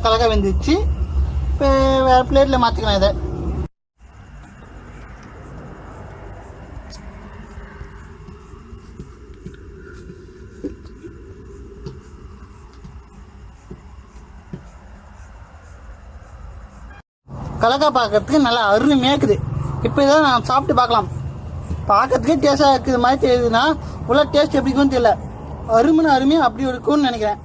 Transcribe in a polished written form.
கலக்காய் வெந்துச்சு. இப்போ வேறு பிளேட்டில் மாற்றிக்கலாம் இதை. கலக்காய் பார்க்கறதுக்கு நல்லா அருமையாக இருக்குது. இப்போ இதை நான் சாப்பிட்டு பார்க்கலாம். பார்க்கறதுக்கே டேஸ்டாக இருக்குது மாதிரி தெரியுதுன்னா உள்ள டேஸ்ட் எப்படி இருக்குன்னு தெரியல. அருமையாக அப்படி இருக்கும்னு நினைக்கிறேன்.